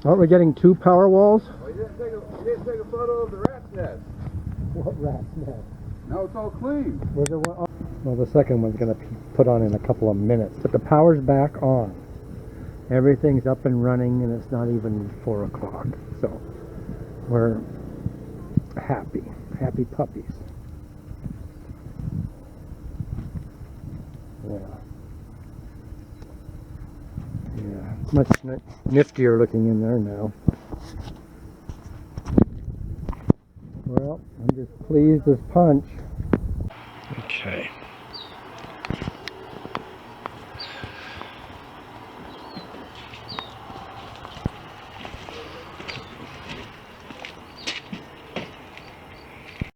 Aren't we getting 2 Powerwalls? Well, you didn't take a photo of the rat's nest. What rat's nest? Now it's all clean. Was there one? Well, the second one's going to be put on in a couple of minutes. But the power's back on. Everything's up and running, and it's not even 4 o'clock. So we're happy puppies. Yeah, much niftier looking in there now. Well, I'm just pleased as punch.